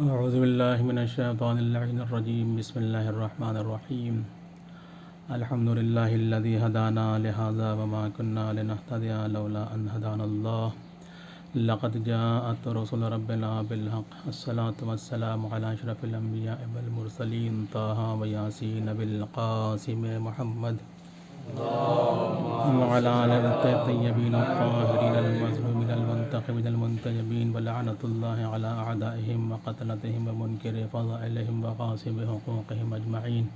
औज़ुबिल्लाहि मिनश्शैतानिर्रजीम बिस्मिल्लाहिर्रहमानिर्रहीम अल्हम्दुलिल्लाहिल्लज़ी हदाना लिहाज़ा वमा कुन्ना लिनहतदिया लौला अन हदानल्लाह लक़द जाअत रसूलु रब्बिना बिलहक़ अस्सलातु वस्सलामु अला अशरफिल अंबिया वल मुरसलीन ताहा व यासीन बिल क़ासिम मुहम्मद वअला आलिहि तय्यबीन अत्ताहिरीन अल-मज़लूमीन अल-मुंतक़मीन अल-मुंतजबीन व लअनतुल्लाहि अला अअदाइहिम व क़तलतिहिम व मुनकिरि फ़ज़ाइलिहिम व ग़ासिबि हुक़ूक़िहिम अजमईन।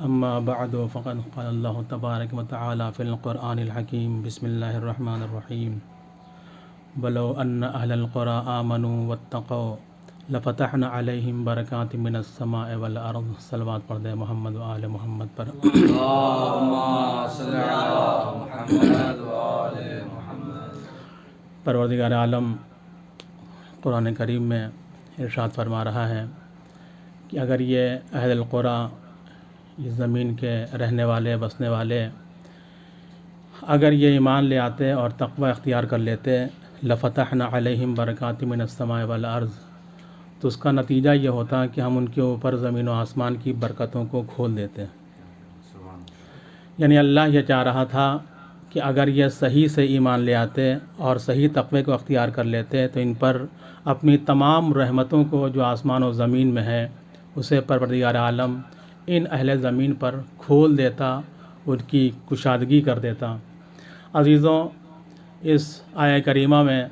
अम्मा बअदु फ़क़द क़ाल अल्लाहु तबारक व तआला फ़िल क़ुरआनिल हकीम बिस्मिल्लाहिर रहमानिर रहीम वलौ अन्न अहलल क़ुरा आमनू वत्तक़ौ लफ़तहना अलैहिम बरकातिम मिनस समाए वल अर्ज़। सलवात पढ़ दे मोहम्मद व आले मोहम्मद पर। परवरदिगार आलम कुरान करीम में इरशाद फरमा रहा है कि अगर ये अहलुल क़ुरा, इस ज़मीन के रहने वाले बसने वाले, अगर ये ईमान ले आते और तक़वा इख्तियार कर लेते, लफ़तहना अलैहिम बरकातिम मिनस समाए वल अर्ज़, तो उसका नतीजा ये होता कि हम उनके ऊपर ज़मीन व आसमान की बरकतों को खोल देते। यानी अल्लाह ये चाह रहा था कि अगर ये सही से ईमान ले आते और सही तक़वे को अख्तियार कर लेते तो इन पर अपनी तमाम रहमतों को जो आसमान और ज़मीन में है उसे परवरदिगार आलम इन अहले ज़मीन पर खोल देता, उनकी कुशादगी कर देता। अज़ीज़ों, इस आया करीमा में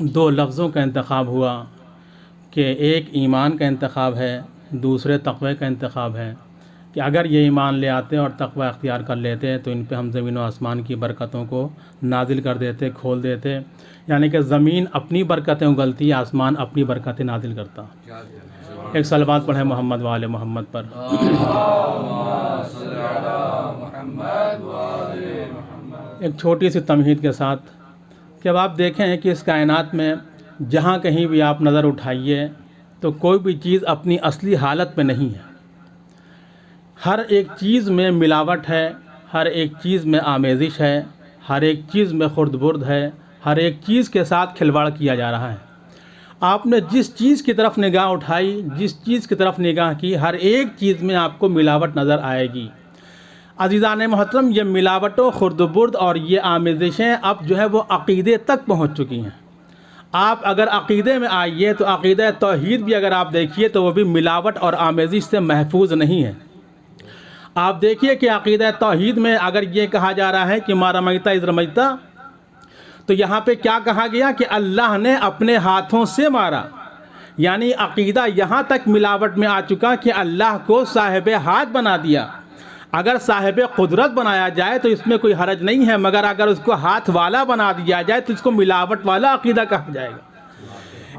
दो लफ्ज़ों का इंतख़ाब हुआ कि एक ईमान का इंतख़ाब है, दूसरे तक़वे का इंतख़ाब है कि अगर ये ईमान ले आते और तक़वा अख्तियार कर लेते तो इन पे हम ज़मीन व आसमान की बरकतों को नाजिल कर देते, खोल देते। यानी कि ज़मीन अपनी बरकतें उगलती, आसमान अपनी बरकतें नाजिल करता। एक सलवात पढ़े मोहम्मद वाले मोहम्मद पर। एक छोटी सी तमहीद के साथ कि अब आप देखें कि इस कायनात में जहाँ कहीं भी आप नज़र उठाइए तो कोई भी चीज़ अपनी असली हालत में नहीं है। हर एक चीज़ में मिलावट है, हर एक चीज़ में आमेज़िश है, हर एक चीज़ में खुर्द-बुर्द है, हर एक चीज़ के साथ खिलवाड़ किया जा रहा है। आपने जिस चीज़ की तरफ निगाह उठाई, जिस चीज़ की तरफ निगाह की, हर एक चीज़ में आपको मिलावट नज़र आएगी। अज़ीज़ान मोहतरम, ये मिलावटों, खुर्द-बुर्द और ये आमेज़िशें अब जो है वो अक़ीदे तक पहुँच चुकी हैं। आप अगर अक़ीदे में आइए तो अक़ीदा तौहीद भी अगर आप देखिए तो वो भी मिलावट और आमेज़िश से महफूज नहीं है। आप देखिए कि अक़ीदा तौहीद में अगर ये कहा जा रहा है कि मा रमैता इज़ रमैता, तो यहाँ पे क्या कहा गया कि अल्लाह ने अपने हाथों से मारा। यानी अक़ीदा यहाँ तक मिलावट में आ चुका कि अल्लाह को साहिब हाथ बना दिया। अगर साहिब कुदरत बनाया जाए तो इसमें कोई हरज नहीं है, मगर अगर उसको हाथ वाला बना दिया जाए तो इसको मिलावट वाला अक़ीदा कहा जाएगा।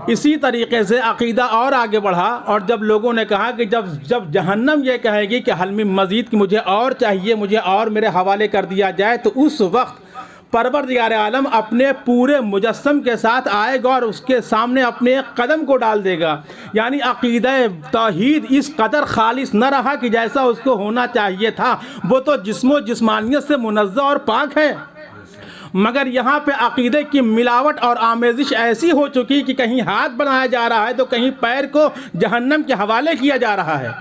इसी तरीक़े से अक़ीदा और आगे बढ़ा और जब लोगों ने कहा कि जब जहन्नम ये कहेगी कि हल मिन मज़ीद कि मुझे और चाहिए, मुझे और मेरे हवाले कर दिया जाए, तो उस वक्त परवरदिगार आलम अपने पूरे मुजस्सम के साथ आएगा और उसके सामने अपने एक कदम को डाल देगा। यानी अक़ीदा तौहीद इस कदर खालिस न रहा कि जैसा उसको होना चाहिए था। वो तो जिस्मो जिस्मानियत से मुनज़्ज़ह और पाक है, मगर यहाँ पे अक़ीदे की मिलावट और आमेज़िश ऐसी हो चुकी कि कहीं हाथ बनाया जा रहा है तो कहीं पैर को जहन्नम के हवाले किया जा रहा है।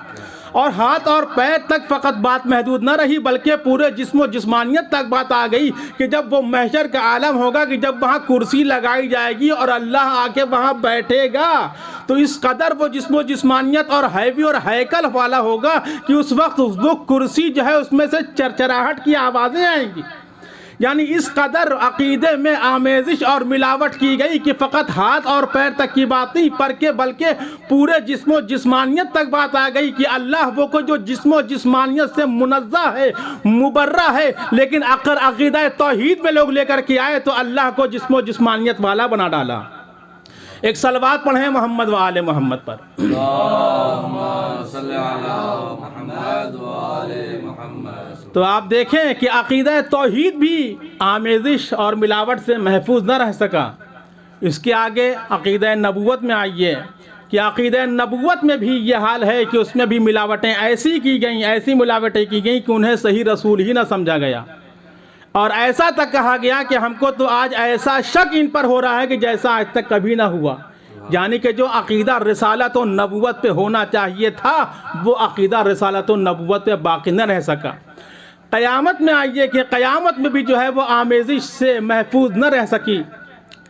और हाथ और पैर तक फ़कत बात महदूद न रही बल्कि पूरे जिस्म और जिस्मानियत तक बात आ गई कि जब वो महशर का आलम होगा कि जब वहाँ कुर्सी लगाई जाएगी और अल्लाह आके वहाँ बैठेगा तो इस कदर वो जिस्म और जिस्मानियत और हैवी और हैकल वाला होगा कि उस वक्त वो कुर्सी जो है उसमें से चरचराहट की आवाज़ें आएंगी। यानी इस कदर अक़ीदे में आमेज़िश और मिलावट की गई कि फ़कत हाथ और पैर तक की बात नहीं बल्कि पूरे जिस्म जिस्मानियत तक बात आ गई कि अल्लाह वो को जो जिस्म जिस्मानियत से मुनज़्ज़ह है, मुबर्रा है, लेकिन अगर अक़ीदा तौहीद में लोग लेकर के आए तो अल्लाह को जिस्म जिस्मानियत वाला बना डाला। एक सलवात पढ़ें मोहम्मद व आले मोहम्मद पर। तो आप देखें कि अक़ीदा तौहीद भी आमेज़िश और मिलावट से महफूज न रह सका। इसके आगे अक़ीदा नबूवत में आइए कि अक़ीदा नबूवत में भी ये हाल है कि उसमें भी मिलावटें ऐसी की गई, ऐसी मिलावटें की गई कि उन्हें सही रसूल ही न समझा गया। और ऐसा तक कहा गया कि हमको तो आज ऐसा शक इन पर हो रहा है कि जैसा आज तक कभी ना हुआ। यानी कि जो अक़ीदा रिसालत व नबूवत पे होना चाहिए था वो अक़ीदा रिसालत व नबूवत पे बाकी न रह सका। क़यामत में आइए कि क़यामत में भी जो है वो आमेज़िश से महफूज न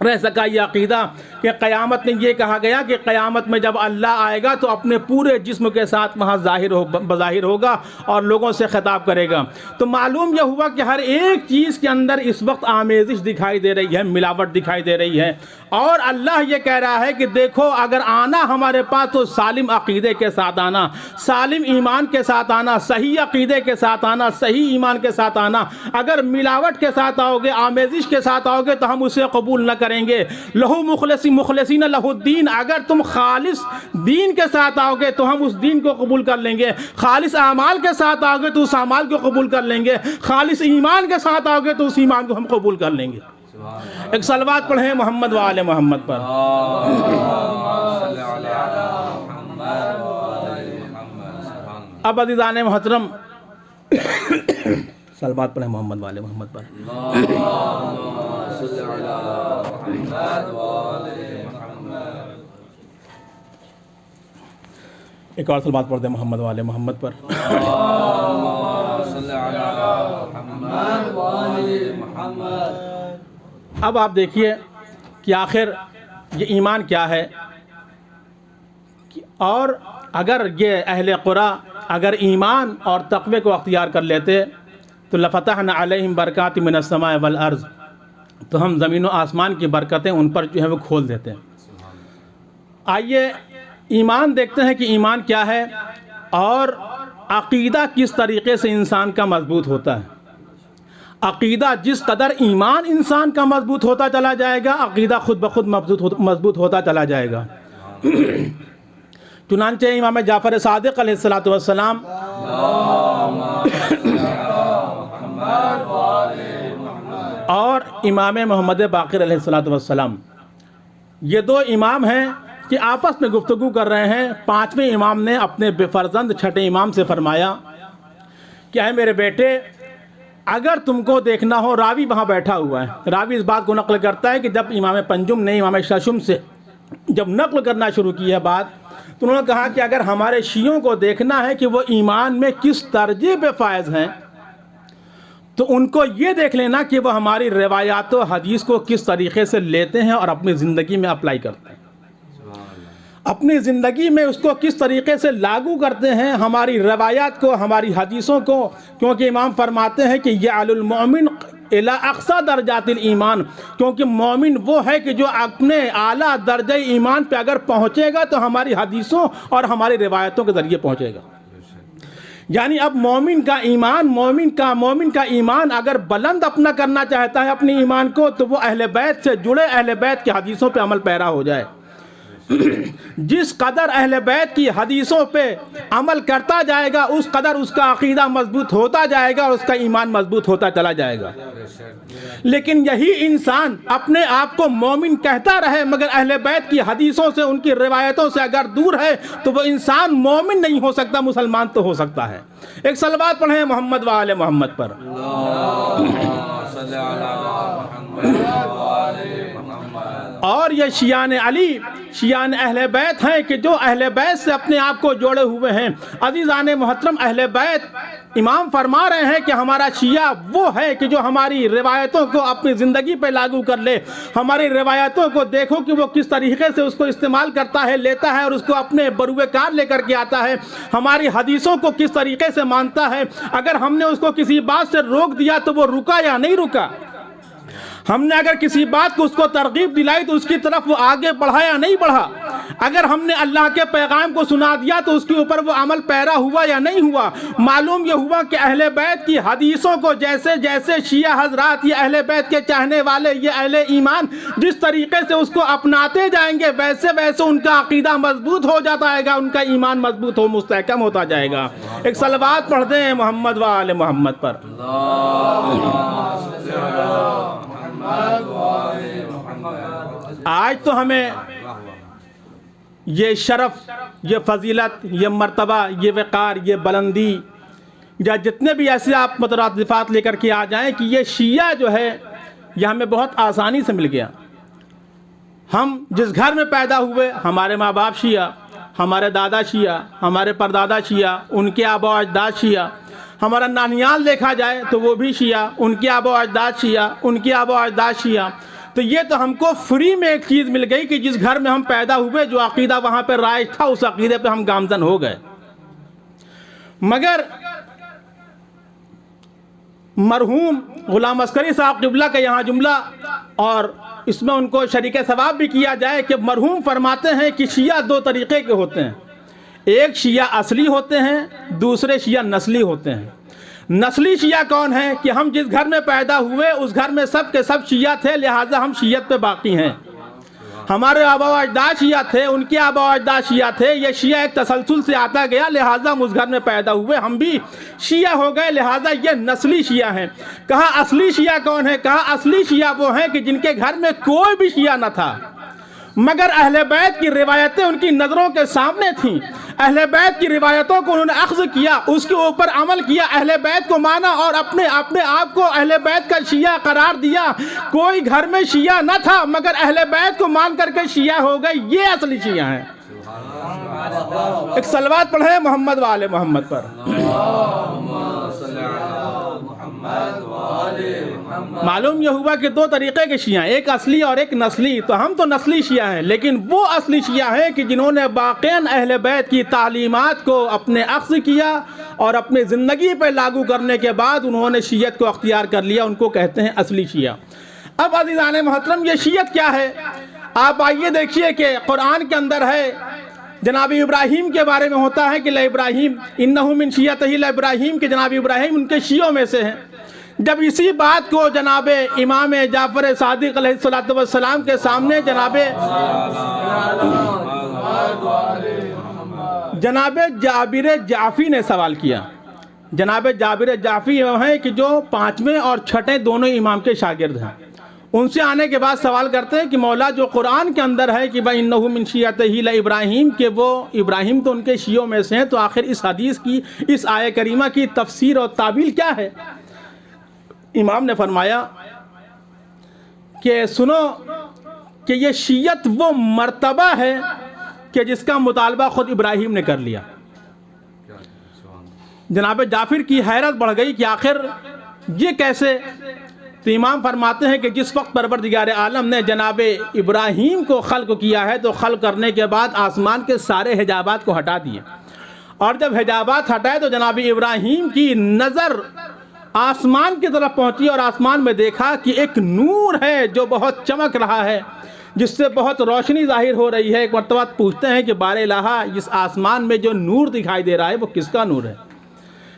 रह सका ये अक़ीदा कि क़यामत में ये कहा गया कि क़यामत में जब अल्लाह आएगा तो अपने पूरे जिस्म के साथ वहाँ बज़ाहिर होगा और लोगों से ख़िताब करेगा। तो मालूम यह हुआ कि हर एक चीज़ के अंदर इस वक्त आमेज़िश दिखाई दे रही है, मिलावट दिखाई दे रही है। और अल्लाह ये कह रहा है कि देखो अगर आना हमारे पास तो सालिम अक़ीदे के साथ आना, सालिम ईमान के साथ आना, सही अक़ीदे के साथ आना, सही ईमान के साथ आना। अगर मिलावट के साथ आओगे, आमेज़िश के साथ आओगे तो हम उसे कबूल न करेंगे। लहू मुखलसीन लहुद्दीन, अगर तुम खालिस दीन के साथ आओगे तो हम उस दीन को कबूल कर लेंगे। खालिस आमाल के साथ आओगे तो उस आमाल को कबूल कर लेंगे। खालिस ईमान के साथ आओगे तो उस ईमान को हम कबूल कर लेंगे। एक सलवात पढ़ें मोहम्मद वाले मोहम्मद पर। अब अज़ीज़ान मोहतरम सलवात पढ़ें मोहम्मद वाले मोहम्मद पर। एक और सलवात पढ़ दे मोहम्मद वाले मोहम्मद पर। अब आप देखिए कि आखिर ये ईमान क्या है। और अगर ये अहले क़ुरा अगर ईमान और तक़वे को अख्तियार कर लेते तो लफ़तहना अलैहिम बरकातिम मिनस समाए वल अर्ज़, तो हम ज़मीन व आसमान की बरकतें उन पर जो है वो खोल देते हैं। आइए ईमान देखते हैं कि ईमान क्या है और अक़ीदा किस तरीक़े से इंसान का मजबूत होता है। अक़ीदा जिस कदर ईमान इंसान का मजबूत होता चला जाएगा, अक़ीदा खुद ब खुद मजबूत होता चला जाएगा। चुनांचे इमाम जाफ़र सादिक़ अलैहिस्सलातु वस्सलाम और इमाम मोहम्मद बाक़िर अलैहिस्सलातु वस्सलाम, ये दो इमाम हैं कि आपस में गुफ्तगू कर रहे हैं। पाँचवें इमाम ने अपने बेफरजंद छठे इमाम से फरमाया क्या है मेरे बेटे, अगर तुमको देखना हो, रावी वहाँ बैठा हुआ है, रावी इस बात को नक़ल करता है कि जब इमाम पंजुम ने इमाम शशुम से जब नक़ल करना शुरू की है बात, तो उन्होंने कहा कि अगर हमारे शियों को देखना है कि वो ईमान में किस दर्जे पे फायज़ हैं तो उनको ये देख लेना कि वो हमारी रिवायात व हदीस को किस तरीक़े से लेते हैं और अपनी ज़िंदगी में अप्लाई करते हैं, अपनी ज़िंदगी में उसको किस तरीक़े से लागू करते हैं, हमारी रवायात को, हमारी हदीसों को। क्योंकि इमाम फरमाते हैं कि यअलुल मोमिन इला अक़सा दर्जातिल ईमान, क्योंकि मोमिन वो है कि जो अपने आला दर्जे ईमान पे अगर पहुँचेगा तो हमारी हदीसों और हमारी रिवायतों के ज़रिए पहुँचेगा। यानी अब मोमिन का ईमान अगर बुलंद अपना करना चाहता है अपने ईमान को, तो वो अहले बैत से जुड़े, अहले बैत की हदीसों पे अमल पैरा हो जाए। जिस कदर अहले बैत की हदीसों पे अमल करता जाएगा उस कदर उसका अक़ीदा मजबूत होता जाएगा और उसका ईमान मजबूत होता चला जाएगा। लेकिन यही इंसान अपने आप को मोमिन कहता रहे मगर अहले बैत की हदीसों से, उनकी रिवायतों से अगर दूर है तो वो इंसान मोमिन नहीं हो सकता, मुसलमान तो हो सकता है। एक सलवात पढ़ें मोहम्मद वाले मोहम्मद पर। और ये शियान अली, शियान अहले बैत हैं कि जो अहले बैत से अपने आप को जोड़े हुए हैं। अज़ीज़ान मोहतरम, अहले बैत इमाम फरमा रहे हैं कि हमारा शिया वो है कि जो हमारी रिवायतों को अपनी ज़िंदगी पे लागू कर ले। हमारी रिवायतों को देखो कि वो किस तरीक़े से उसको इस्तेमाल करता है, लेता है और उसको अपने बरूए कार लेकर के आता है। हमारी हदीसों को किस तरीक़े से मानता है। अगर हमने उसको किसी बात से रोक दिया तो वो रुका या नहीं रुका। हमने अगर किसी बात को उसको तरगीब दिलाई तो उसकी तरफ वो आगे बढ़ा या नहीं बढ़ा। अगर हमने अल्लाह के पैगाम को सुना दिया तो उसके ऊपर वो अमल पैरा हुआ या नहीं हुआ। मालूम ये हुआ कि अहले बैत की हदीसों को जैसे जैसे शिया हजरात, ये अहले बैत के चाहने वाले, ये अहले ईमान जिस तरीके से उसको अपनाते जाएंगे वैसे वैसे उनका अकीदा मजबूत हो जाता है, उनका ईमान मजबूत हो मुस्तहकम होता जाएगा। एक सलवात पढ़ दें मोहम्मद वाले मोहम्मद पर। आज तो हमें ये शरफ, ये फजीलत, ये मर्तबा, ये वक़ार, ये बुलंदी या जितने भी ऐसे आप मुतरादिफात लेकर के आ जाएं कि ये शिया जो है ये हमें बहुत आसानी से मिल गया। हम जिस घर में पैदा हुए, हमारे माँ बाप शिया, हमारे दादा शिया, हमारे परदादा शिया, उनके आबा अजदाद शिया, हमारा नानियाल देखा जाए तो वो भी शिया, उनके आबा अजदाद शिया, उनके आबा अजदाद शिया। तो ये तो हमको फ्री में एक चीज़ मिल गई कि जिस घर में हम पैदा हुए, जो अकीदा वहाँ पर राइज था, उस अकीदे पे हम गामजन हो गए। मगर मरहूम गुलाम अस्करी साहब क़िबला का यहाँ जुमला, और इसमें उनको शरीके सवाब भी किया जाए कि मरहूम फरमाते हैं कि शिया दो तरीक़े के होते हैं, एक शिया असली होते हैं, दूसरे शिया नस्ली होते हैं। नस्ली शिया कौन है कि हम जिस घर में पैदा हुए उस घर में सब के सब शिया थे, लिहाजा हम शियत पे बाकी हैं। हमारे आबा अजदाद शिया थे, उनके आबा अजदाद शिया थे, ये शिया एक तसलसल से आता गया, लिहाजा हम उस घर में पैदा हुए, हम भी शिया हो गए, लिहाजा ये नस्ली शिया हैं। कहा असली शिया कौन है? कहा असली शिया वो हैं कि जिनके घर में कोई भी शिया न था, मगर अहले बैत की रिवायतें उनकी नज़रों के सामने थीं। अहले बैत की रिवायतों को उन्होंने अख्ज़ किया, उसके ऊपर अमल किया, अहले बैत को माना और अपने आप को अहले बैत का शिया करार दिया। कोई घर में शिया न था, मगर अहले बैत को मान करके शिया हो गए, ये असली शिया हैं। एक सलवात पढ़े मोहम्मद वाले मोहम्मद पर। मालूम यह हुआ कि दो तरीक़े के शिया, एक असली और एक नस्ली। तो हम तो नस्ली शिया हैं, लेकिन वो असली शिया हैं कि जिन्होंने वाक़ईन अहले बैत की तालीमात को अपने अख्ज़ किया और अपनी ज़िंदगी पर लागू करने के बाद उन्होंने शियत को अख्तियार कर लिया, उनको कहते हैं असली शिया। अब अज़ीज़ान मोहतरम, ये शियत क्या है? आप आइए देखिए कि कुरान के अंदर है, जनाब इब्राहीम के बारे में होता है कि इब्राहीम इन्नहु मिन शियतिही इब्राहीम, के जनाब इब्राहीम उनके शियों में से हैं। जब इसी बात को जनाब इमाम जाफ़र सादिक़ अलैहिस्सलातु वस्सलाम के सामने जनाब जाबिर जाफ़ी ने सवाल किया। जनाब जाबिर जाफ़ी वो हैं कि जो 5वें और 6ठे दोनों इमाम के शागिर्द हैं। उनसे आने के बाद सवाल करते हैं कि मौला, जो कुरान के अंदर है कि भाई इन्नहु मिन शियतिही इब्राहीम, के वो इब्राहीम तो उनके शियों में से हैं, तो आखिर इस हदीस की, इस आय करीमा की तफसीर और ताबील क्या है? इमाम ने फरमाया कि सुनो कि ये शियत वो मर्तबा है कि जिसका मुतालबा ख़ुद इब्राहीम ने कर लिया। जनाब जाफ़िर की हैरत बढ़ गई कि आखिर ये कैसे? तो इमाम फरमाते हैं कि जिस वक्त परवरदिगार आलम ने जनाब इब्राहीम को खल्क़ किया है, तो खल्क़ करने के बाद आसमान के सारे हिजाबात को हटा दिए, और जब हिजाबात हटाए तो जनाब इब्राहीम की नज़र आसमान की तरफ पहुंची और आसमान में देखा कि एक नूर है जो बहुत चमक रहा है, जिससे बहुत रोशनी जाहिर हो रही है। एक मरतबा पूछते हैं कि बारे इलाहा, इस आसमान में जो नूर दिखाई दे रहा है वो किसका नूर है?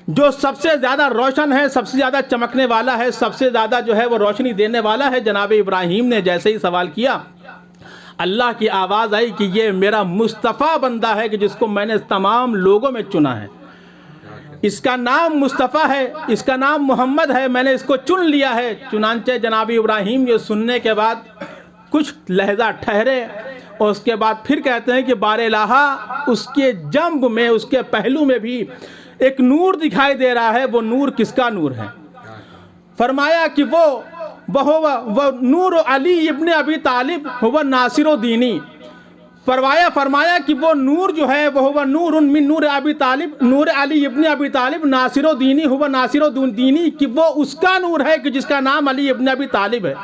जो सबसे ज़्यादा रोशन है, सबसे ज़्यादा चमकने वाला है, सबसे ज़्यादा जो है वो रोशनी देने वाला है। जनाब इब्राहीम ने जैसे ही सवाल किया, अल्लाह की आवाज़ आई कि ये मेरा मुस्तफ़ा बंदा है कि जिसको मैंने तमाम लोगों में चुना है। इसका नाम मुस्तफ़ा है, इसका नाम मोहम्मद है, मैंने इसको चुन लिया है। चुनांचे जनाब इब्राहीम ये सुनने के बाद कुछ लहजा ठहरे और उसके बाद फिर कहते हैं कि बारे इलाहा, उसके जंब में, उसके पहलू में भी एक नूर दिखाई दे रहा है। वो नूर किसका नूर है? फरमाया कि वो नूर अली इब्ने अबी तालिब हुवा नासिरो दीनी। फरमाया कि वो नूर जो है वो नूर मिन नूर अबी तालिब, नूर अली इब्ने अबी तालिब नासिरो दीनी हुवा नासिरो दीनी, कि वो उसका नूर है कि जिसका नाम अली इब्ने अबी तालिब है,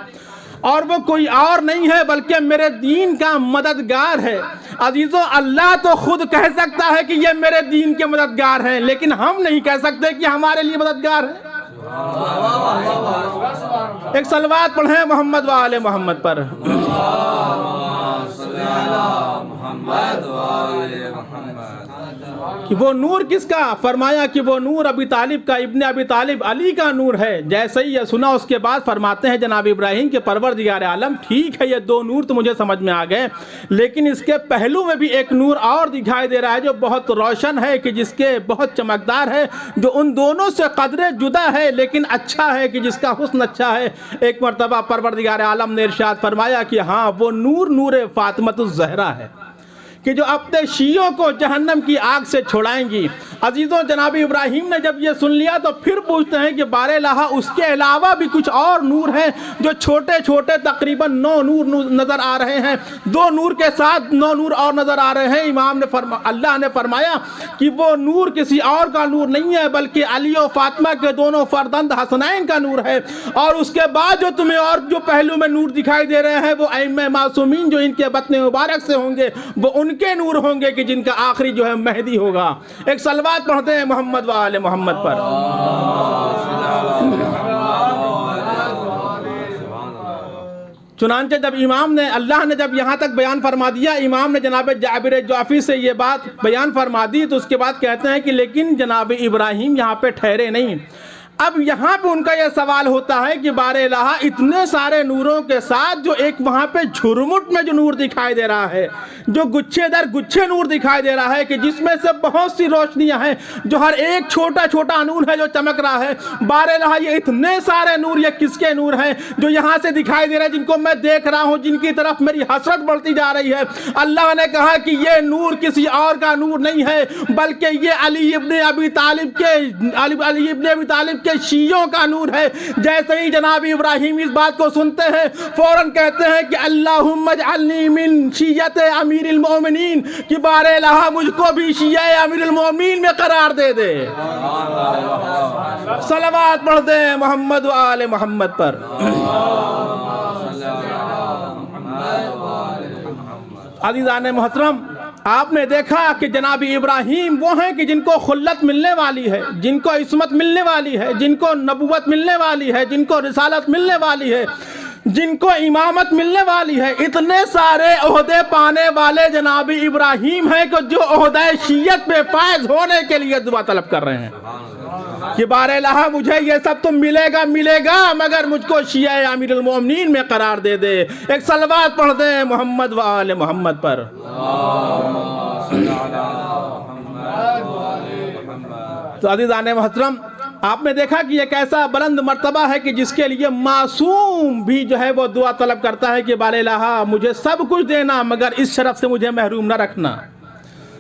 और वो कोई और नहीं है बल्कि मेरे दीन का मददगार है। अजीज़ों, अल्लाह तो खुद कह सकता है कि ये मेरे दीन के मददगार हैं, लेकिन हम नहीं कह सकते कि हमारे लिए मददगार है। एक सलवात पढ़े मोहम्मद वाले मोहम्मद पर। कि वो नूर किसका? फरमाया कि वो नूर अबी तालिब का, इब्ने अबी तालिब, अली का नूर है। जैसे ही यह सुना उसके बाद फरमाते हैं जनाब इब्राहीम के परवरदिगार आलम, ठीक है ये दो नूर तो मुझे समझ में आ गए, लेकिन इसके पहलू में भी एक नूर और दिखाई दे रहा है जो बहुत रोशन है, कि जिसके बहुत चमकदार है, जो उन दोनों से कदरे जुदा है लेकिन अच्छा है, कि जिसका हुस्न अच्छा है। एक मरतबा परवरदिगार आलम ने इरशाद फरमाया कि हाँ, वो नूर नूर फातिमतुज़ ज़हरा है, कि जो अपने शियों को जहन्नम की आग से छुड़ाएंगी। अजीज़ों, जनाब इब्राहीम ने जब ये सुन लिया तो फिर पूछते हैं कि बारेलाहा उसके अलावा भी कुछ और नूर हैं जो छोटे छोटे तकरीबन 9 नूर नज़र आ रहे हैं, 2 नूर के साथ 9 नूर और नज़र आ रहे हैं। अल्लाह ने फरमाया कि वो नूर किसी और का नूर नहीं है बल्कि अली और फातिमा के दोनों फर्जंद हसनैन का नूर है। और उसके बाद जो तुम्हें और जो पहलू में नूर दिखाई दे रहे हैं वो अइम्मा मासूमीन जो इनके बतन मुबारक से होंगे वो उनके नूर होंगे कि जिनका आखिरी जो है मेहदी होगा। एक सलवात पढ़ते हैं मोहम्मद व आले मोहम्मद पर। चुनांचे जब इमाम ने अल्लाह ने जब यहाँ तक बयान फरमा दिया, इमाम ने जनाब जाबिर जाफी से ये बात बयान फरमा दी, तो उसके बाद कहते हैं कि लेकिन जनाब इब्राहीम यहाँ पे ठहरे नहीं। अब यहाँ पे उनका यह सवाल होता है कि बारेलाहा इतने सारे नूरों के साथ जो एक वहाँ पे झुरमुट में जो नूर दिखाई दे रहा है, जो गुच्छे दर गुच्छे नूर दिखाई दे रहा है कि जिसमें से बहुत सी रोशनियाँ हैं, जो हर एक छोटा छोटा नूर है जो चमक रहा है। बारेलाहा ये इतने सारे नूर ये किसके नूर हैं जो यहाँ से दिखाई दे रहे हैं, जिनको मैं देख रहा हूँ, जिनकी तरफ मेरी हसरत बढ़ती जा रही है। अल्लाह ने कहा कि ये नूर किसी और का नूर नहीं है बल्कि ये अली इब्ने अबी तालिब के शियों का नूर है। जैसे ही जनाब इब्राहीम इस बात को सुनते हैं फौरन कहते हैं कि अल्लाहुम्मा जअलनी मिन शिय्यत अमीरुल मोमिनीन, कि बारेलाहा मुझको भी शिया अमीरुल मोमिनीन में करार दे दे। सलवात पढ़ दे मोहम्मद व आले मोहम्मद पर। अज़ीज़ान मोहतरम, आपने देखा कि जनाब इब्राहीम वो हैं कि जिनको खुल्लत मिलने वाली है, जिनको इस्मत मिलने वाली है, जिनको नबुवत मिलने वाली है, जिनको रिसालत मिलने वाली है, जिनको इमामत मिलने वाली है। इतने सारे ओहदे पाने वाले जनाब इब्राहीम हैं कि जो ओहदे शियत पे फायज होने के लिए दुआ तलब कर रहे हैं कि बारेलाहा मुझे ये सब तो मिलेगा मगर मुझको शिया अमीरुल मोमिनीन में करार दे दे। एक सलवात पढ़ दे मोहम्मद व आले मोहम्मद पर। तो अज़ीज़ान मोहतरम, आपने देखा कि एक ऐसा बुलंद मर्तबा है कि जिसके लिए मासूम भी जो है वो दुआ तलब करता है कि बारेलाहा मुझे सब कुछ देना मगर इस शरफ से मुझे महरूम न रखना।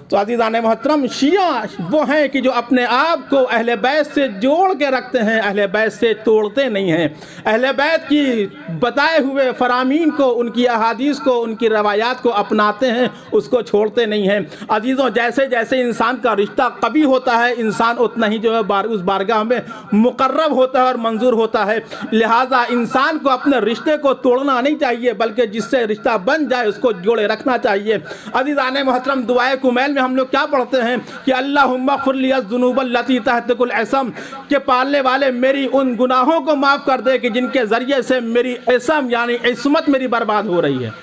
तो अज़ीज़ान मोहतरम, शिया वो हैं कि जो अपने आप को अहले बैत से जोड़ के रखते हैं, अहले बैत से तोड़ते नहीं हैं। अहले बैत की बताए हुए फरामीन को, उनकी अहादीस को, उनकी रवायात को अपनाते हैं, उसको छोड़ते नहीं हैं। अजीज़ों, जैसे जैसे इंसान का रिश्ता कभी होता है इंसान उतना ही जो है उस बारगाह में मुकर्रब होता है और मंजूर होता है। लिहाजा इंसान को अपने रिश्ते को तोड़ना नहीं चाहिए बल्कि जिससे रिश्ता बन जाए उसको जोड़े रखना चाहिए। अज़ीज़ान मोहतरम, दुआए कुमैल हम लोग क्या पढ़ते हैं कि अल्लाहुम्मा ग़फ़िर ली अज़्ज़ुनूबल लती तहतकुल इसम, के पालने वाले मेरी उन गुनाहों को माफ़ कर दे कि जिनके ज़रिए से मेरी इसम यानी इस्मत मेरी बर्बाद हो रही है,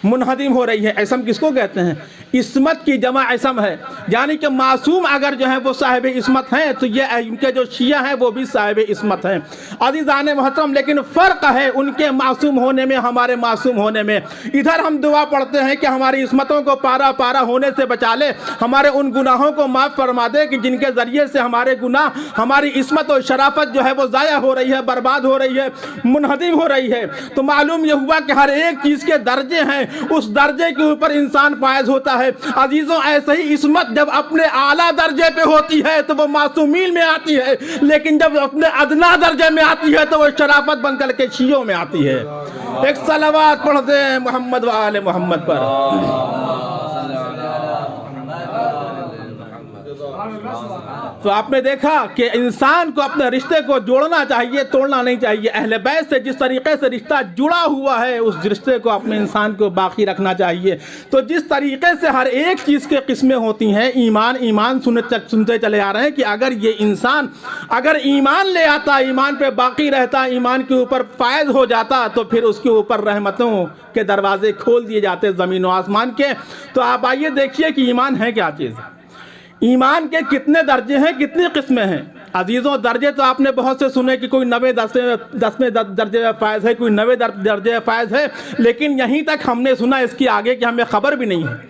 मुनहदिम हो रही है। इसम किसको कहते हैं? इस्मत की जमा इसम है, यानी कि मासूम अगर जो है वो साहिब इस्मत हैं तो ये इनके जो शिया हैं वो भी साहिब इस्मत हैं। अज़ीज़ान मोहतरम, लेकिन फ़र्क है उनके मासूम होने में, हमारे मासूम होने में। इधर हम दुआ पढ़ते हैं कि हमारी इस्मतों को पारा पारा होने से बचा ले, हमारे उन गुनाहों को माफ़ फरमा दे कि जिनके ज़रिए से हमारे गुनाह, हमारी इस्मत और शराफत जो है वो ज़ाया हो रही है, बर्बाद हो रही है, मुनहदिम हो रही है। तो मालूम यह हुआ कि हर एक चीज़ के दर्जे हैं, उस दर्जे के ऊपर इंसान फायज होता है। अजीजों, ऐसे ही इस्मत जब अपने आला दर्जे पे होती है तो वो मासूमीन में आती है, लेकिन जब अपने अदना दर्जे में आती है तो वो शराफत बन करके शियों में आती है। एक सलावत पढ़ दे मोहम्मद व आले मोहम्मद पर। तो आपने देखा कि इंसान को अपने रिश्ते को जोड़ना चाहिए, तोड़ना नहीं चाहिए। अहले बैत से जिस तरीके से रिश्ता जुड़ा हुआ है उस रिश्ते को अपने इंसान को बाकी रखना चाहिए। तो जिस तरीके से हर एक चीज़ के किस्में होती हैं, ईमान सुनते चले आ रहे हैं कि अगर ये इंसान अगर ईमान ले आता, ईमान पे बाकी रहता, ईमान के ऊपर फायज हो जाता तो फिर उसके ऊपर रहमतों के दरवाजे खोल दिए जाते ज़मीन व आसमान के। तो आप आइए देखिए कि ईमान है क्या चीज़। ईमान के कितने दर्जे हैं, कितनी किस्में हैं। अजीज़ों, दर्जे तो आपने बहुत से सुने कि कोई 90 दसवें दर्जे में फायज है, कोई 90 दर्जे में फायज है, लेकिन यहीं तक हमने सुना, इसकी आगे की हमें खबर भी नहीं है।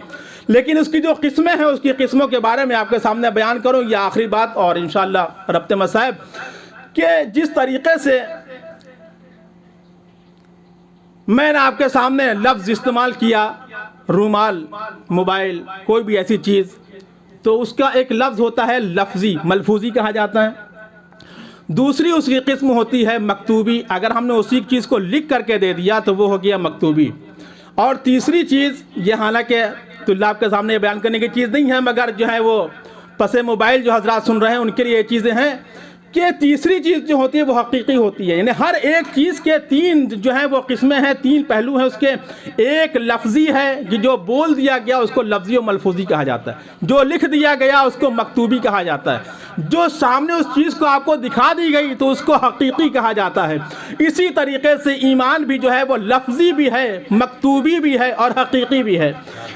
लेकिन उसकी जो किस्में हैं उसकी किस्मों के बारे में आपके सामने बयान करूँ, ये आखिरी बात। और इंशाअल्लाह रब्ते मसाइब कि जिस तरीके से मैंने आपके सामने लफ्ज़ इस्तेमाल किया रूमाल, मोबाइल, कोई भी ऐसी चीज़, तो उसका एक लफ्ज़ होता है लफ्ज़ी, मलफूज़ी कहा जाता है। दूसरी उसकी किस्म होती है मकतूबी, अगर हमने उसी चीज़ को लिख करके दे दिया तो वो हो गया मकतूबी। और तीसरी चीज़, ये हालांकि तुल्लाब के सामने बयान करने की चीज़ नहीं है, मगर जो है वो पसे मोबाइल जो हजरात सुन रहे हैं उनके लिए ये चीज़ें हैं कि तीसरी चीज़ जो होती है वो हकीकी होती है। यानी हर एक चीज़ के तीन जो है वो किस्में हैं, तीन पहलू हैं उसके। एक लफ्ज़ी है कि जो बोल दिया गया उसको लफ्ज़ी और मलफूज़ी कहा जाता है, जो लिख दिया गया उसको मकतूबी कहा जाता है, जो सामने उस चीज़ को आपको दिखा दी गई तो उसको हकीकी कहा जाता है। इसी तरीके से ईमान भी जो है वो लफ्ज़ी भी है, मकतूबी भी है और हकीकी भी है।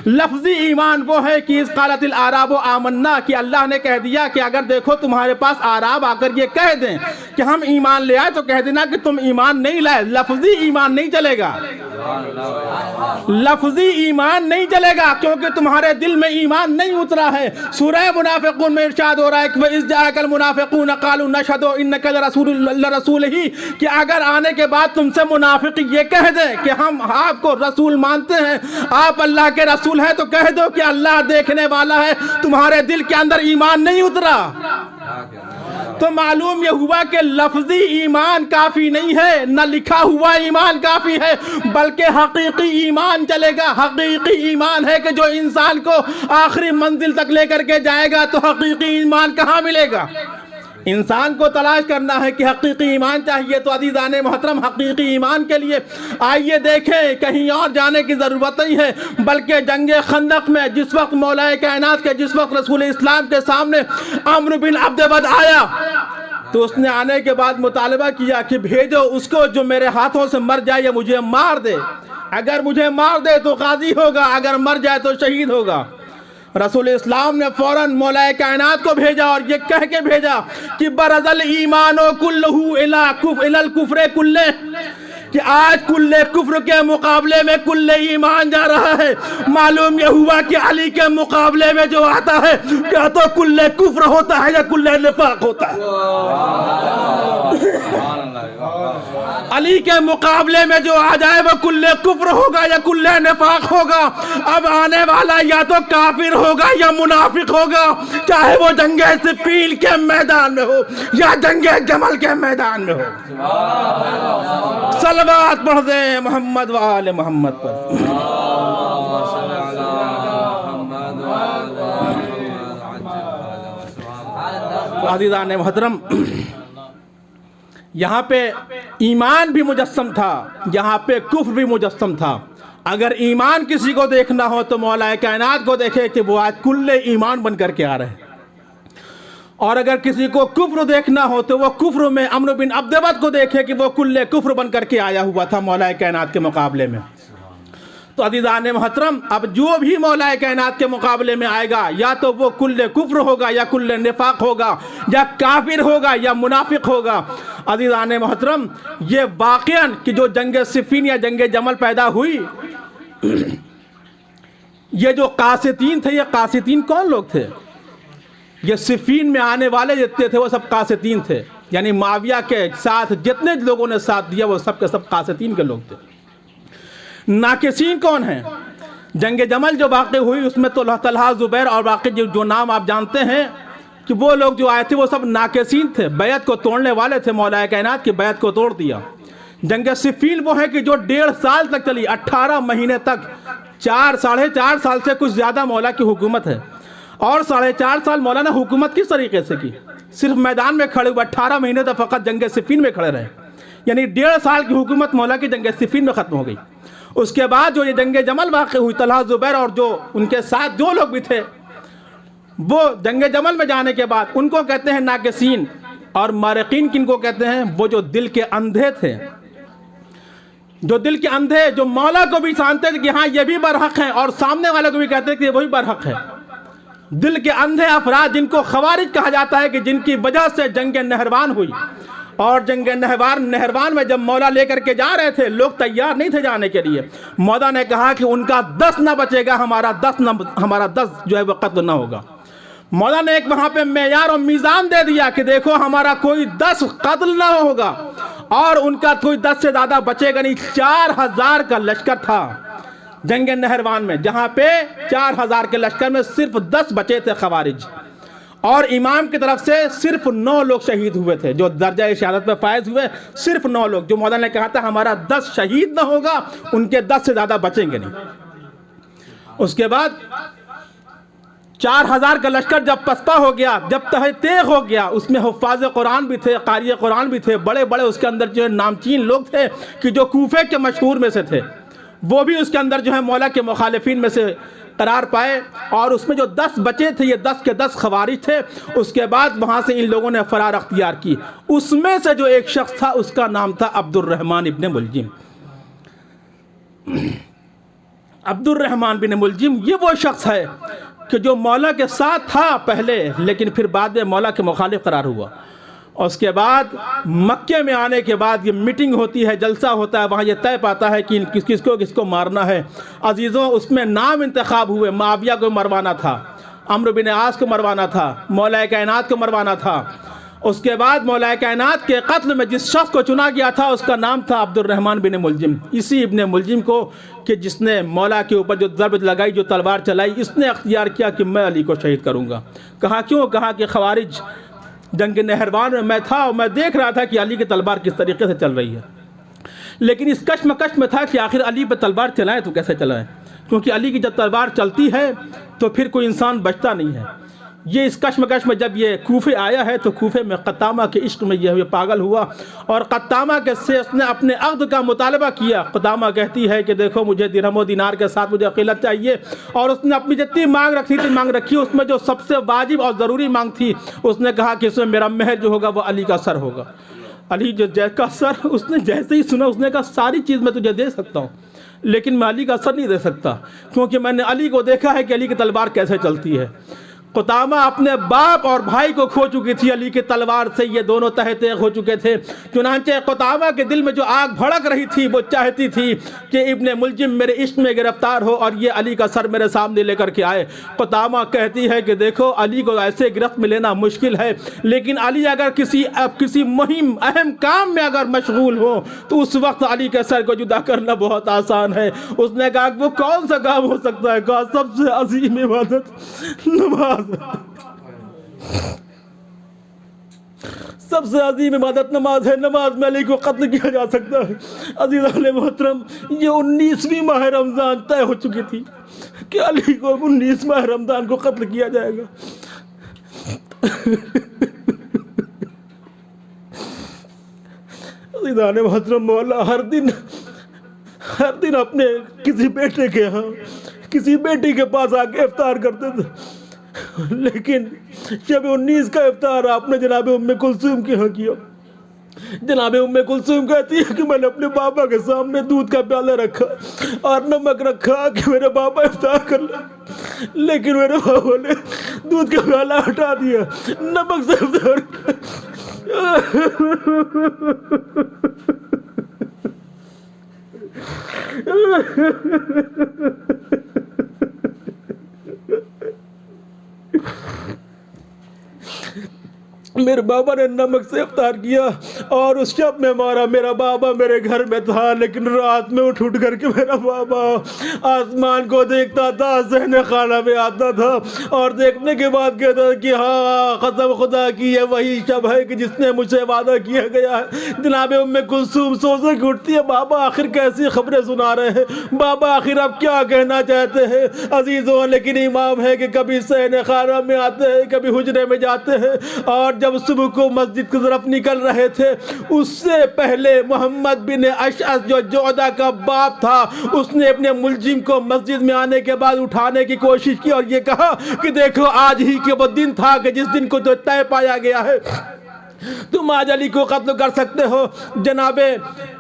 लफ्ज़ी ईमान वो है कि इस कालतिल आराब व आमन्ना, कि अल्लाह ने कह दिया कि अगर देखो तुम्हारे पास आराब आकर ये कह दें कि हम ईमान ले आए, तो कह देना कि तुम ईमान नहीं लाए। लफ्ज़ी ईमान नहीं चलेगा, लफ्ज़ी ईमान नहीं चलेगा, क्योंकि तुम्हारे दिल में ईमान नहीं उतरा है। सूरह मुनाफिकून में इरशाद हो रहा है कि इज़ जाअकल मुनाफिकून क़ालू नशहदु इन्नका लरसूल ही, कि अगर आने के बाद तुमसे मुनाफिक ये कह दें कि हम आपको रसूल मानते हैं, आप अल्लाह के रसूल हैं, तो कह दो कि अल्लाह देखने वाला है, तुम्हारे दिल के अंदर ईमान नहीं उतरा। तो मालूम ये हुआ कि लफ्ज़ी ईमान काफ़ी नहीं है, न लिखा हुआ ईमान काफ़ी है, बल्कि हकीकी ईमान चलेगा। हकीकी ईमान है कि जो इंसान को आखिरी मंजिल तक लेकर के जाएगा। तो हकीकी ईमान कहाँ मिलेगा? इंसान को तलाश करना है कि हकीकी ईमान चाहिए। तो अज़ीज़ाने मोहतरम, हकीकी ईमान के लिए आइए देखें, कहीं और जाने की ज़रूरत नहीं है, बल्कि जंगे खंदक में जिस वक्त मौलाए कायनात के, जिस वक्त रसूल इस्लाम के सामने अम्र बिन अब्द आया, तो उसने आने के बाद मुतालबा किया कि भेजो उसको जो मेरे हाथों से मर जाए या मुझे मार दे। अगर मुझे मार दे तो गाजी होगा, अगर मर जाए तो शहीद होगा। रसूल इस्लाम ने फौरन मौलाए कायनात को भेजा और ये कह के भेजा कि बरज़ल ईमानो कुल्लहु इलल कुफ्रे कुल्ले, कि आज कुल्ले कुफ्र के मुकाबले में कुल्ले ईमान जा रहा है। मालूम यह हुआ कि अली के मुकाबले में जो आता है क्या तो कुल्ले कुफ्र होता है या कुल्ले निफाक होता है। अली के मुकाबले में जो आ जाए वो कुल्ले कुफ्र होगा या कुल्ले निफाक होगा। अब आने वाला या तो काफिर होगा या मुनाफिक होगा, चाहे वो जंगे सिफीन के मैदान में हो या जंगे जमल के मैदान में हो। सलवात पढ़ दे मोहम्मद व आले मोहम्मद पर। अज़ीज़ाने मोहतरम, यहाँ पे ईमान भी मुजस्सम था, यहाँ पे कुफ्र भी मुजस्सम था। अगर ईमान किसी को देखना हो तो मौलाए कायनात को देखे कि वो आज कुल्ले ईमान बन करके आ रहे हैं, और अगर किसी को कुफ्र देखना हो तो वो कुफ्र में अम्र बिन अब्द को देखे कि वो कुल्ले कुफ्र बन करके आया हुआ था मौलाए कायनात के मुकाबले में। तो अज़ीज़ाने मोहतरम, अब जो भी मौलाए कायनात के मुकाबले में आएगा या तो वो कुल्ले कुफ्र होगा या कुल्ले निफाक होगा या काफिर होगा या मुनाफिक होगा। अज़ीज़ाने मोहतरम, ये वाक़ियन कि जो जंग सिफ़ीन या जंग जमल पैदा हुई, ये जो कासितीन थे, ये कासितीन कौन लोग थे? ये सिफ़ीन में आने वाले जितने थे वो सब कासितीन थे, यानी माविया के साथ जितने लोगों ने साथ दिया वो सब के सब कासितीन के लोग थे। नाकिसीन कौन है? जंग जमल जो वाक़ई हुई उसमें तो तलहा, ज़ुबैर और बाकी जो नाम आप जानते हैं कि वो लोग जो आए थे वो सब नाकिसीन थे, बैत को तोड़ने वाले थे। मौलाए कायनात की बैत को तोड़ दिया। जंग सिफ़ीन वो है कि जो 1.5 साल तक चली, 18 महीने तक, 4-4.5 साल से कुछ ज़्यादा मौला की हुकूमत है। और 4.5 साल मौलाना हुकूमत किस तरीके से की? सिर्फ मैदान में खड़े हुए 18 महीने तक फ़कत जंग सिफ़ीन में खड़े रहे, यानी 1.5 साल की हुकूमत मौला की जंग सिफ़ीन में ख़त्म हो गई। उसके बाद जो ये जंग जमल वाक़ई हुई, तलहा, ज़ुबैर और जो उनके साथ जो लोग भी थे, वो जंग जमल में जाने के बाद उनको कहते हैं नाकिसीन। और मारिकीन किनको कहते हैं? वो जो दिल के अंधे थे, जो दिल के अंधे, जो मौला को भी जानते थे कि हाँ ये भी बरहक है और सामने वाले को भी कहते थे कि वही बरहक है। दिल के अंधे अफराद जिनको खवारिज कहा जाता है, कि जिनकी वजह से जंग नहरवान हुई। और जंग नहरवान में जब मौला लेकर के जा रहे थे, लोग तैयार नहीं थे जाने के लिए। मौला ने कहा कि उनका 10 न बचेगा, हमारा 10 जो है वो कत्ल न होगा। मौला ने एक वहाँ पे मेयार और मीज़ान दे दिया कि देखो हमारा कोई 10 कत्ल ना होगा और उनका कोई 10 से ज़्यादा बचेगा नहीं। 4000 का लश्कर था जंग नहरवान में, जहाँ पे 4000 के लश्कर में सिर्फ 10 बचे थे खवारिज, और इमाम की तरफ से सिर्फ 9 लोग शहीद हुए थे, जो दर्जा शहादत में फायज हुए सिर्फ 9 लोग। जो मौला ने कहा था हमारा 10 शहीद ना होगा, उनके 10 से ज़्यादा बचेंगे नहीं। उसके बाद 4000 का लश्कर जब पस्ता हो गया, जब तहे तेग हो गया, उसमें हुफ़ाज़ कुरान भी थे, क़ारी कुरान भी थे, बड़े बड़े उसके अंदर जो है नामचीन लोग थे कि जो कूफे के मशहूर में से थे, वो भी उसके अंदर जो है मौला के मुखालिफिन में से करार पाए। और उसमें जो 10 बचे थे, ये 10 के 10 खवारिज थे। उसके बाद वहाँ से इन लोगों ने फ़रार अख्तियार की। उसमें से जो एक शख्स था, उसका नाम था अब्दुर्रहमान इब्न मुलजिम। अब्दुर्रहमान बिन मुलजिम ये वो शख्स है कि जो मौला के साथ था पहले, लेकिन फिर बाद में मौला के मुखालिफ करार हुआ। और उसके बाद मक्के में आने के बाद ये मीटिंग होती है, जलसा होता है, वहाँ ये तय पाता है कि किसको किसको मारना है। अजीज़ों, उसमें नाम इंतखाब हुए, मुआविया को मरवाना था, अम्र बिन आस को मरवाना था, मौला कायनात को मरवाना था। उसके बाद मौला कायनात के कत्ल में जिस शख्स को चुना गया था, उसका नाम था अब्दुर्रहमान बिन मुलजिम। इसी इब्न मुलजिम को कि जिसने मौला के ऊपर जो ज़रब लगाई, जो तलवार चलाई, इसने अख्तियार किया कि मैं अली को शहीद करूँगा। कहा क्यों? कहा कि खवारिज जंग नहरवान में मैं था और मैं देख रहा था कि अली की तलवार किस तरीके से चल रही है, लेकिन इस कश्मकश में था कि आखिर अली पर तलवार चलाएं तो कैसे चलाएं, क्योंकि अली की जब तलवार चलती है तो फिर कोई इंसान बचता नहीं है। ये इस कश्मकश में जब ये कूफे आया है तो कूफे में कत्तामा के इश्क में यह पागल हुआ और कत्तामा के से उसने अपने अक़्द का मुतालबा किया। कत्तामा कहती है कि देखो मुझे दिरहम व दिनार के साथ मुझे अक़ीलत चाहिए, और उसने अपनी जितनी मांग रखी थी मांग रखी। उसमें जो सबसे वाजिब और ज़रूरी मांग थी, उसने कहा कि इसमें मेरा महर जो होगा वो अली का सर होगा। अली जो का सर, उसने जैसे ही सुना उसने कहा सारी चीज़ मैं तुझे दे सकता हूँ, लेकिन मैं अली का सर नहीं दे सकता, क्योंकि मैंने अली को देखा है कि अली की तलवार कैसे चलती है। कुतामा अपने बाप और भाई को खो चुकी थी, अली की तलवार से ये दोनों तहते हो चुके थे। चुनांचे कुतामा के दिल में जो आग भड़क रही थी, वो चाहती थी कि इब्ने मुलजिम मेरे इश्क में गिरफ्तार हो और ये अली का सर मेरे सामने लेकर के आए। कुतामा कहती है कि देखो अली को ऐसे गिरफ्त में लेना मुश्किल है, लेकिन अली अगर किसी मुहिम अहम काम में अगर मशगूल हो तो उस वक्त अली के सर को जुदा करना बहुत आसान है। उसने कहा वो कौन सा काम हो सकता है? कहा सबसे अजीम इबादत नमाज। सबसे अजीम इबादत नमाज है। नमाज में अली को कत्ल किया जा सकता है। अज़ीज़ान मोहतरम, ये 19वीं माह रमज़ान तय हो चुकी थी कि अली को 19 माह रमज़ान को कत्ल किया जाएगा। अज़ीज़ान मोहतरम, मौला हर दिन अपने किसी बेटे के यहाँ, किसी बेटी के पास आके इफ्तार करते थे, लेकिन जब 19 का इफ्तार आपने जनाब उम्मे कुलसूम के यहाँ किया, जनाब उम्मे कुलसूम कहती है कि मैंने अपने पापा के सामने दूध का प्याला रखा और नमक रखा कि मेरे पापा इफ्तार कर ले, लेकिन मेरे पापा ने दूध का प्याला हटा दिया, नमक से इफ्तार मेरे बाबा ने नमक से इफ्तार किया और उस शब में मारा। मेरा बाबा मेरे घर में था, लेकिन रात में उठ करके मेरा बाबा आसमान को देखता था, सहने खाना में आता था और देखने के बाद कहता था कि हाँ कसम खुदा की ये वही शब है कि जिसने मुझे वादा किया गया है। जनाब उम्मे कुलसूम सोच के उठती है, बाबा आखिर कैसी खबरें सुना रहे हैं, बाबा आखिर आप क्या कहना चाहते हैं? अजीज़ों, लेकिन इमाम है कि कभी सहने खाना में आते हैं, कभी हुजरे में जाते हैं, और जब सुबह को मस्जिद की तरफ निकल रहे थे उससे पहले मोहम्मद बिन अशअस जो जोदा का बाप था, उसने अपने मुलजिम को मस्जिद में आने के बाद उठाने की कोशिश की और ये कहा कि देखो आज ही के वो दिन था कि जिस दिन को जो तय पाया गया है तुम आज अली को कत्ल कर सकते हो। जनाबे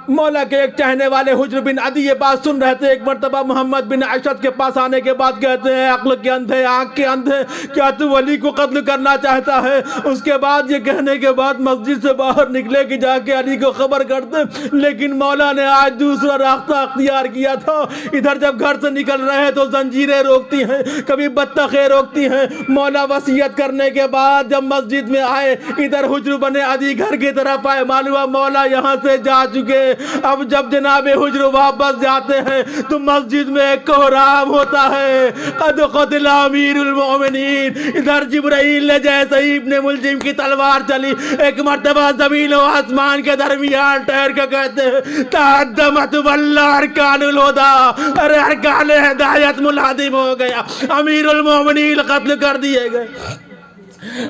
मौला के एक चाहने वाले हुज्र बिन अदी ये बात सुन रहे थे। एक मरतबा मोहम्मद बिन अशअस के पास आने के बाद कहते हैं, अक्ल के अंधे, आँख के अंधे, क्या तू अली को कत्ल करना चाहता है? उसके बाद ये कहने के बाद मस्जिद से बाहर निकले कि जाके अली को खबर कर दे, लेकिन मौला ने आज दूसरा रास्ता अख्तियार किया था। इधर जब घर से निकल रहे हैं तो जंजीरें रोकती हैं, कभी बत्तखें रोकती हैं। मौला वसीयत करने के बाद जब मस्जिद में आए, इधर हुज्र अपने आदि घर की तरफ आए, मालूम हुआ मौला यहाँ से जा चुके। अब जब जनाब हुजर वापस जाते हैं तो मस्जिद में एक कोहराम होता है, कद क़ुतिल अमीरुल मोमिनीन। इधर जिब्राइल ने जैसे ही इब्ने मुलजिम की तलवार चली, एक मर्तबा ज़मीन और आसमान के दरमियान ठहर के कहते हैं तअद्दमत वल्ला अरकानुल हुदा, अरे अरकान हिदायत मुलादिम हो गया, अमीरुल मोमिनीन कत्ल कर दिए गए।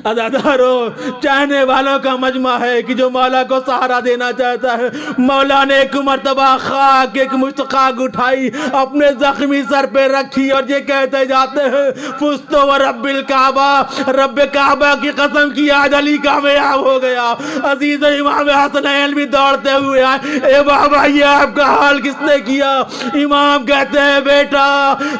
अदादारों, चाहने वालों का मजमा है कि जो मौला को सहारा देना चाहता है। मौला ने एक मर्तबा खाक, एक मुश्त खाक उठाई, अपने जख्मी सर पे रखी और ये कहते जाते हैं फुस्तो व रब्बिल काबा, रब्बे काबा की कसम की आज अली कामयाब हो गया। अजीज इमाम हसनैन भी दौड़ते हुए आए, ए बाबा ये आपका हाल किसने किया? इमाम कहते हैं बेटा,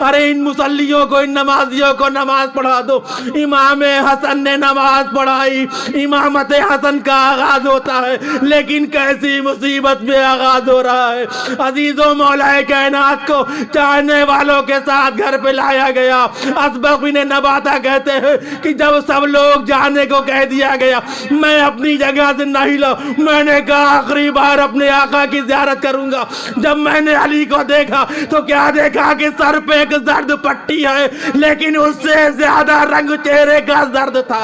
अरे इन मुसल्लियों को, इन नमाजियों को नमाज पढ़ा दो। इमाम हसन ने नमाज पढ़ाई। इमामत हसन का आगाज होता है, लेकिन कैसी मुसीबत में आगाज हो रहा है। अजीजों, मौलाए कायनात को चाहने वालों के साथ घर पे लाया गया। असबक बिन नबाता कहते हैं कि जब सब लोग जाने को कह दिया गया, मैं अपनी जगह से नहीं ला, मैंने कहा आखिरी बार अपने आका की ज़ियारत करूंगा। जब मैंने अली को देखा तो क्या देखा कि सर पे एक जर्द पट्टी है, लेकिन उससे ज्यादा रंग चेहरे का जर्द था।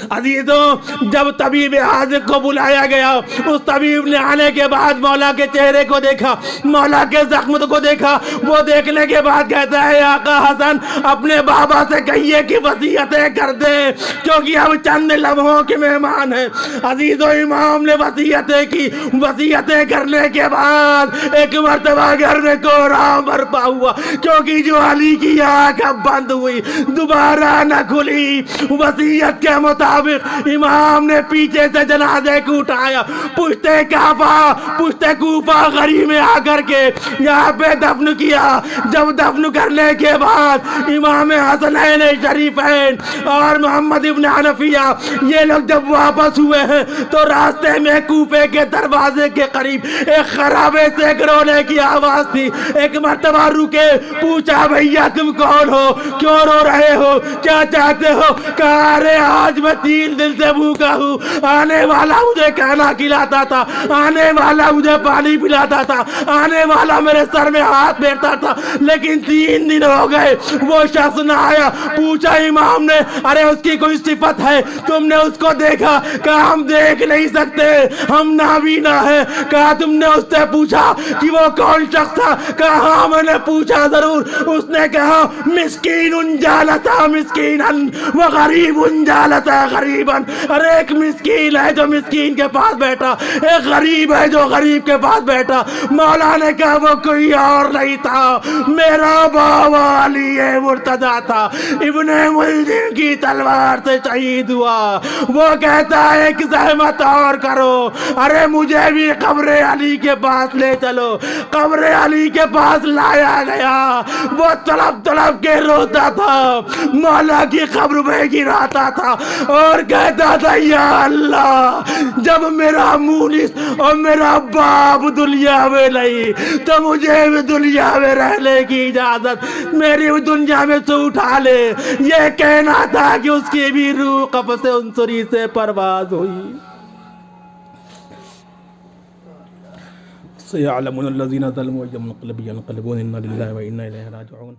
अजीजों, जब तबीब हाजिर को बुलाया गया, उस तबीब ने आने के बाद मौला के चेहरे को देखा, मौला के जख्म को देखा। वो देखने के बाद कहता है आका हसन, अपने बाबा से कहिए कि वसीयतें कर दे, क्योंकि हम चंद लम्हों के मेहमान हैं। अजीजों, इमाम ने वसीयतें की। वसीयतें करने के बाद एक मर्तबा घर में कोहराम बरपा हुआ, क्योंकि जो अली की आंख अब बंद हुई, दोबारा न खुली। वसीयत के मुताबिक इमाम ने पीछे से जनाजे को उठाया, पुश्ते काफा, पुश्ते कूफा गरी में आकर के यहाँ पे दफन किया। जब दफन करने के बाद इमाम हसनैन शरीफैन और मोहम्मद इब्न हनफिया ये लोग जब वापस हुए हैं तो रास्ते में कूफे के दरवाजे के करीब एक खराबे से रोने की आवाज थी। एक मर्तबा रुके, पूछा भैया तुम कौन हो, क्यों रो रहे हो, क्या चाहते हो? कहा अरे आज मैं 3 दिन से भूखा हूँ, आने वाला मुझे खाना खिलाता था, आने वाला मुझे पानी पिलाता था, आने वाला मेरे सर में हाथ फेरता था, लेकिन 3 दिन हो गए वो शख्स ना आया। पूछा इमाम ने, अरे उसकी कोई सिफत है, तुमने उसको देखा? कहा हम देख नहीं सकते, हम नाबीना है। कहा तुमने उससे पूछा कि वो कौन शख्स था? कहा हाँ मैंने पूछा जरूर। उसने कहा मिस्कीन जालता मिस्कीनन व गरीब जालता गरीबन। अरे एक मिस्कीन है जो मिस्कीन के पास बैठा, एक गरीब है जो गरीब के पास बैठा। मौला ने कहा वो कोई और नहीं था, मेरा बाबा अली मुर्तजा था, इब्ने मुलजिम की तलवार से शहीद हुआ। वो कहता है एक ज़हमत और करो, अरे मुझे भी कब्र अली के पास ले चलो। कब्र अली के पास लाया गया, वो तड़प तड़प के रोता था, मौला की कब्र में गिराता था और कहता था या अल्लाह, जब मेरा मुनिस और मेरा बाप दुनिया में नहीं तो मुझे भी दुनिया में रहने की इजाजत मेरी भी दुनिया में से उठा ले। ये कहना था कि उसकी भी रूह कब्र उनसुरी से परवाज हुई। सयअलमुल लज़ीना ज़लमू यौमल क़ियामति इन्ना लिल्लाहि व इन्ना इलैहि राजिऊन।